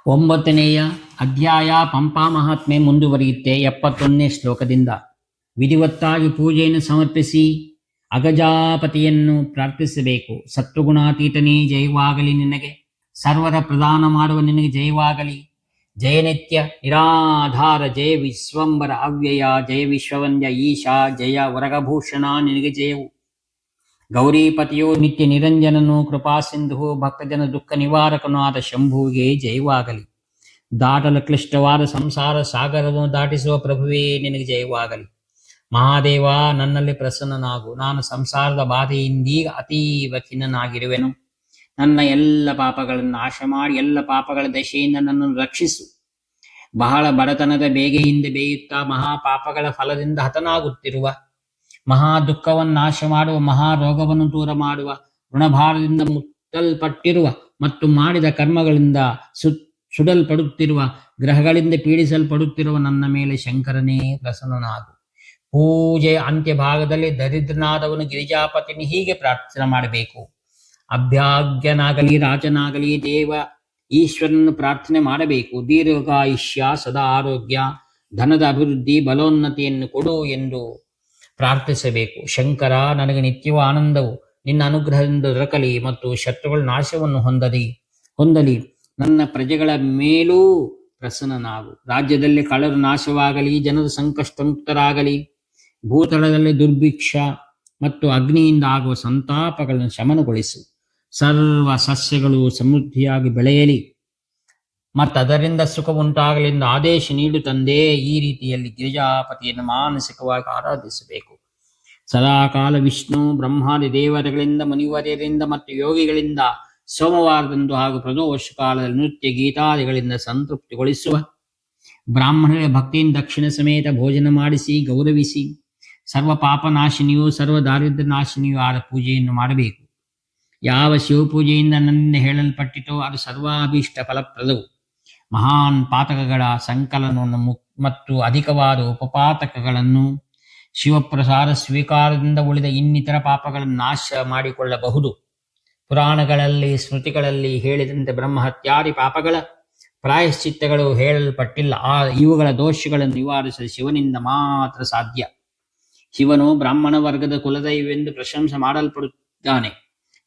ಒಂಬತ್ತನೆಯ ಅಧ್ಯಾಯ ಪಂಪಾ ಮಹಾತ್ಮೆ ಮುಂದುವರಿಯುತ್ತೆ 71ನೇ ಶ್ಲೋಕದಿಂದ. ವಿಧಿವತ್ತಾಗಿ ಪೂಜೆಯನ್ನು ಸಮರ್ಪಿಸಿ ಅಗಜಾಪತಿಯನ್ನು ಪ್ರಾರ್ಥಿಸಬೇಕು. ಸತ್ವಗುಣಾತೀತನೇ ಜಯವಾಗಲಿ ನಿನಗೆ, ಸರ್ವರ ಪ್ರದಾನ ಮಾಡುವ ನಿನಗೆ ಜಯವಾಗಲಿ. ಜಯ ನಿತ್ಯ ನಿರಾಧಾರ, ಜಯ ವಿಶ್ವಂಬರ ಅವ್ಯಯ, ಜಯ ವಿಶ್ವವಂದ್ಯ ಈಶಾ, ಜಯ ವರಗಭೂಷಣ ನಿನಗೆ ಜಯವು. ಗೌರೀಪತಿಯೋ ನಿತ್ಯ ನಿರಂಜನನು, ಕೃಪಾ ಸಿಂಧು, ಭಕ್ತಜನ ದುಃಖ ನಿವಾರಕನು ಆದ ಶಂಭುವಿಗೆ ಜಯವಾಗಲಿ. ದಾಟಲು ಕ್ಲಿಷ್ಟವಾದ ಸಂಸಾರ ಸಾಗರವನ್ನು ದಾಟಿಸುವ ಪ್ರಭುವೇ ನಿನಗೆ ಜಯವಾಗಲಿ. ಮಹಾದೇವ, ನನ್ನಲ್ಲಿ ಪ್ರಸನ್ನನಾಗು. ನಾನು ಸಂಸಾರದ ಬಾಧೆಯಿಂದೀಗ ಅತೀವ ಖಿನ್ನನಾಗಿರುವೆನು. ನನ್ನ ಎಲ್ಲ ಪಾಪಗಳನ್ನು ನಾಶ ಮಾಡಿ ಎಲ್ಲ ಪಾಪಗಳ ದಶೆಯಿಂದ ನನ್ನನ್ನು ರಕ್ಷಿಸು. ಬಹಳ ಬಡತನದ ಬೇಗೆಯಿಂದ ಬೇಯುತ್ತಾ ಮಹಾಪಾಪಗಳ ಫಲದಿಂದ ಹತನಾಗುತ್ತಿರುವ, ಮಹಾ ದುಃಖವನ್ನು ನಾಶ ಮಾಡುವ, ಮಹಾರೋಗವನ್ನು ದೂರ ಮಾಡುವ, ಋಣಭಾರದಿಂದ ಮುತ್ತಲ್ಪಟ್ಟಿರುವ ಮತ್ತು ಮಾಡಿದ ಕರ್ಮಗಳಿಂದ ಸುಡಲ್ಪಡುತ್ತಿರುವ, ಗ್ರಹಗಳಿಂದ ಪೀಡಿಸಲ್ಪಡುತ್ತಿರುವ ನನ್ನ ಮೇಲೆ ಶಂಕರನೇ ಪ್ರಸನ್ನನಾಗು. ಪೂಜೆಯ ಅಂತ್ಯಭಾಗದಲ್ಲಿ ದರಿದ್ರನಾದವನು ಗಿರಿಜಾಪತಿನಿ ಹೀಗೆ ಪ್ರಾರ್ಥನೆ ಮಾಡಬೇಕು. ಅಭ್ಯಾಗ್ಯನಾಗಲಿ ರಾಜನಾಗಲಿ ದೇವ ಈಶ್ವರನನ್ನು ಪ್ರಾರ್ಥನೆ ಮಾಡಬೇಕು. ದೀರ್ಘಾಯುಷ್ಯ, ಸದಾ ಆರೋಗ್ಯ, ಧನದ ಅಭಿವೃದ್ಧಿ, ಬಲೋನ್ನತಿಯನ್ನು ಕೊಡು ಎಂದು ಪ್ರಾರ್ಥಿಸಬೇಕು. ಶಂಕರ, ನನಗೆ ನಿತ್ಯವೂ ಆನಂದವು ನಿನ್ನ ಅನುಗ್ರಹದಿಂದ ದೊರಕಲಿ ಮತ್ತು ಶತ್ರುಗಳ ನಾಶವನ್ನು ಹೊಂದಲಿ. ನನ್ನ ಪ್ರಜೆಗಳ ಮೇಲೂ ಪ್ರಸನ್ನನಾಗು. ರಾಜ್ಯದಲ್ಲಿ ಕಳ್ಳರು ನಾಶವಾಗಲಿ, ಜನರು ಸಂಕಷ್ಟ ಮುಕ್ತರಾಗಲಿ. ಭೂತಳದಲ್ಲಿ ದುರ್ಭಿಕ್ಷ ಮತ್ತು ಅಗ್ನಿಯಿಂದ ಆಗುವ ಸಂತಾಪಗಳನ್ನು ಶಮನಗೊಳಿಸು. ಸರ್ವ ಸಸ್ಯಗಳು ಸಮೃದ್ಧಿಯಾಗಿ ಬೆಳೆಯಲಿ ಮತ್ತು ಅದರಿಂದ ಸುಖ ಉಂಟಾಗಲಿ ಎಂದು ಆದೇಶ ನೀಡು ತಂದೆ. ಈ ರೀತಿಯಲ್ಲಿ ಗಿರಿಜಾಪತಿಯನ್ನು ಮಾನಸಿಕವಾಗಿ ಆರಾಧಿಸಬೇಕು. ಸದಾಕಾಲ ವಿಷ್ಣು ಬ್ರಹ್ಮಾದಿ ದೇವತೆಗಳಿಂದ, ಮುನಿವರ್ಯರಿಂದ ಮತ್ತು ಯೋಗಿಗಳಿಂದ ಸೋಮವಾರದಂದು ಹಾಗೂ ಪ್ರದೋಷ ಕಾಲದಲ್ಲಿ ನೃತ್ಯ ಗೀತಾದಿಗಳಿಂದ ಸಂತೃಪ್ತಿಗೊಳಿಸುವ, ಬ್ರಾಹ್ಮಣರ ಭಕ್ತಿಯಿಂದ ದಕ್ಷಿಣ ಸಮೇತ ಭೋಜನ ಮಾಡಿಸಿ ಗೌರವಿಸಿ, ಸರ್ವ ಪಾಪನಾಶಿನಿಯೂ ಸರ್ವ ದಾರಿದ್ರ್ಯ ನಾಶಿನಿಯೂ ಆದ ಪೂಜೆಯನ್ನು ಮಾಡಬೇಕು. ಯಾವ ಶಿವಪೂಜೆಯಿಂದ ನನ್ನಿಂದ ಹೇಳಲ್ಪಟ್ಟಿತೋ ಅದು ಸರ್ವಾಭೀಷ್ಟ ಫಲಪ್ರದವು. ಮಹಾನ್ ಪಾತಕಗಳ ಸಂಕಲನವನ್ನು ಮತ್ತು ಅಧಿಕವಾದ ಉಪಪಾತಕಗಳನ್ನು ಶಿವಪ್ರಸಾದ ಸ್ವೀಕಾರದಿಂದ ಉಳಿದ ಇನ್ನಿತರ ಪಾಪಗಳನ್ನು ನಾಶ ಮಾಡಿಕೊಳ್ಳಬಹುದು. ಪುರಾಣಗಳಲ್ಲಿ ಸ್ಮೃತಿಗಳಲ್ಲಿ ಹೇಳಿದಂತೆ ಬ್ರಹ್ಮಹತ್ಯಾದಿ ಪಾಪಗಳ ಪ್ರಾಯಶ್ಚಿತ್ತಗಳು ಹೇಳಲ್ಪಟ್ಟಿಲ್ಲ. ಇವುಗಳ ದೋಷಗಳನ್ನು ನಿವಾರಿಸಲು ಶಿವನಿಂದ ಮಾತ್ರ ಸಾಧ್ಯ. ಶಿವನು ಬ್ರಾಹ್ಮಣ ವರ್ಗದ ಕುಲದೈವೆಂದು ಪ್ರಶಂಸೆ ಮಾಡಲ್ಪಡುತ್ತಾನೆ.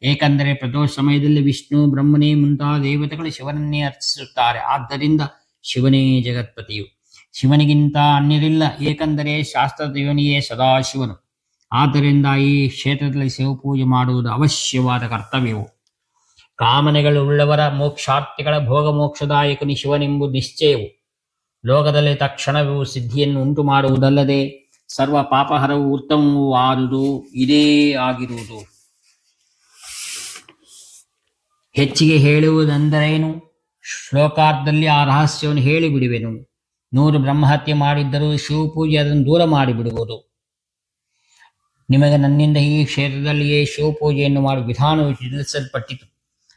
ಏಕೆಂದರೆ ಪ್ರದೋಷ ಸಮಯದಲ್ಲಿ ವಿಷ್ಣು, ಬ್ರಹ್ಮನೇ ಮುಂತಾದ ದೇವತೆಗಳು ಶಿವನನ್ನೇ ಅರ್ಚಿಸುತ್ತಾರೆ. ಆದ್ದರಿಂದ ಶಿವನೇ ಜಗತ್ಪತಿಯು. ಶಿವನಿಗಿಂತ ಅನ್ಯರಿಲ್ಲ, ಏಕೆಂದರೆ ಶಾಸ್ತ್ರದ ಯೋನಿಯೇ ಸದಾಶಿವನು. ಆದ್ದರಿಂದ ಈ ಕ್ಷೇತ್ರದಲ್ಲಿ ಶಿವಪೂಜೆ ಮಾಡುವುದು ಅವಶ್ಯವಾದ ಕರ್ತವ್ಯವು. ಕಾಮನೆಗಳು ಉಳ್ಳವರ ಮೋಕ್ಷಾರ್ಥಿಗಳ ಭೋಗ ಮೋಕ್ಷದಾಯಕನು ಶಿವನೆಂಬುದು ನಿಶ್ಚಯವು. ಲೋಕದಲ್ಲಿ ತಕ್ಷಣವೂ ಸಿದ್ಧಿಯನ್ನು ಉಂಟು ಮಾಡುವುದಲ್ಲದೆ ಸರ್ವ ಪಾಪಹರವು ಉತ್ತಮವೂ ಆದುದು ಇದೇ ಆಗಿರುವುದು. ಹೆಚ್ಚಿಗೆ ಹೇಳುವುದೆಂದರೇನು? ಶ್ಲೋಕಾರ್ಧದಲ್ಲಿ ಆ ರಹಸ್ಯವನ್ನು ಹೇಳಿಬಿಡುವೆನು. 100 ಬ್ರಹ್ಮಹತ್ಯೆ ಮಾಡಿದ್ದರೂ ಶಿವಪೂಜೆ ಅದನ್ನು ದೂರ ಮಾಡಿಬಿಡುವುದು. ನಿಮಗೆ ನನ್ನಿಂದ ಈ ಕ್ಷೇತ್ರದಲ್ಲಿಯೇ ಶಿವಪೂಜೆಯನ್ನು ಮಾಡುವ ವಿಧಾನವು ತಿಳಿಸಲ್ಪಟ್ಟಿತು.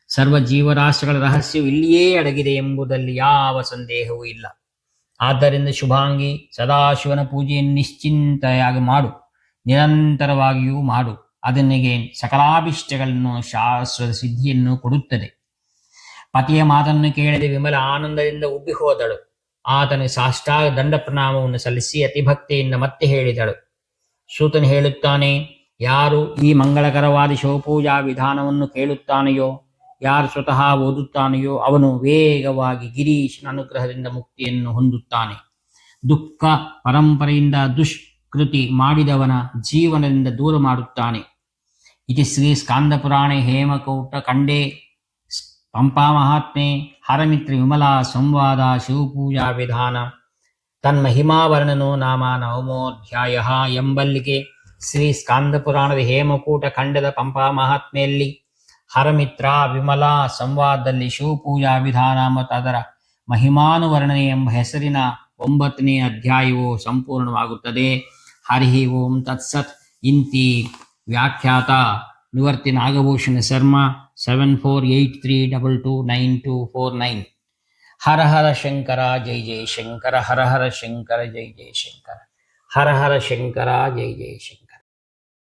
ಸರ್ವ ಜೀವರಾಶಿಗಳ ರಹಸ್ಯವು ಇಲ್ಲಿಯೇ ಅಡಗಿದೆ ಎಂಬುದರಲ್ಲಿ ಯಾವ ಸಂದೇಹವೂ ಇಲ್ಲ. ಆದ್ದರಿಂದ ಶುಭಾಂಗಿ, ಸದಾಶಿವನ ಪೂಜೆಯನ್ನು ನಿಶ್ಚಿಂತೆಯಾಗಿ ಮಾಡು, ನಿರಂತರವಾಗಿಯೂ ಮಾಡು. ಅದನಿಗೆ ಸಕಲಾಭಿಷ್ಟಗಳನ್ನು ಶಾಸ್ತ್ರದ ಸಿದ್ಧಿಯನ್ನು ಕೊಡುತ್ತದೆ. ಪತಿಯ ಮಾತನ್ನು ಕೇಳದೆ ವಿಮಲ ಆನಂದದಿಂದ ಉಬ್ಬಿ ಹೋದಳು. ಆತನಿಗೆ ಸಾಷ್ಟಾಂಗ ದಂಡ ಪ್ರಣಾಮವನ್ನು ಸಲ್ಲಿಸಿ ಅತಿಭಕ್ತಿಯಿಂದ ಮತ್ತೆ ಹೇಳಿದಳು. ಸೂತನು ಹೇಳುತ್ತಾನೆ, ಯಾರು ಈ ಮಂಗಳಕರವಾದ ಶಿವಪೂಜಾ ವಿಧಾನವನ್ನು ಕೇಳುತ್ತಾನೆಯೋ, ಯಾರು ಸ್ವತಃ ಓದುತ್ತಾನೆಯೋ ಅವನು ವೇಗವಾಗಿ ಗಿರೀಶನ ಅನುಗ್ರಹದಿಂದ ಮುಕ್ತಿಯನ್ನು ಹೊಂದುತ್ತಾನೆ. ದುಃಖ ಪರಂಪರೆಯಿಂದ ದುಷ್ಕೃತಿ ಮಾಡಿದವನ ಜೀವನದಿಂದ ದೂರ ಮಾಡುತ್ತಾನೆ. ಇತಿ ಶ್ರೀ ಸ್ಕಾಂದ ಪುರಾಣೆ ಹೇಮಕೂಟ ಖಂಡೇ ಪಂಪಾ ಮಹಾತ್ಮೆ ಹರಮಿತ್ರ ವಿಮಲಾ ಸಂವಾದ ಶಿವಪೂಜಾ ವಿಧಾನ ತನ್ಮಹಿಮಾವರ್ಣನೋ ನಾಮ ನವಮೋಧ್ಯಾಯ ಎಂಬಲ್ಲಿಗೆ ಶ್ರೀ ಸ್ಕಾಂದ ಪುರಾಣದ ಹೇಮಕೂಟ ಖಂಡದ ಪಂಪಾ ಮಹಾತ್ಮೆಯಲ್ಲಿ ಹರಮಿತ್ರ ವಿಮಲಾ ಸಂವಾದದಲ್ಲಿ ಶಿವಪೂಜಾ ವಿಧಾನ ಮತ್ತು ಅದರ ಮಹಿಮಾನುವರ್ಣನೆ ಎಂಬ ಹೆಸರಿನ 9ನೇ ಅಧ್ಯಾಯವು ಸಂಪೂರ್ಣವಾಗುತ್ತದೆ. ಹರಿ ಓಂ ತತ್ಸತ್. ಇಂತಿ ವ್ಯಾಖ್ಯಾತ ನಿವರ್ತಿ ನಾಗಭೂಷಣ ಶರ್ಮ 7483229249. ಹರ ಹರ ಶಂಕರ ಜೈ ಜೈ ಶಂಕರ, ಹರ ಹರ ಶಂಕರ ಜೈ ಜೈ ಶಂಕರ, ಹರ ಹರ ಶಂಕರ ಜೈ ಜೈ ಶಂಕರ.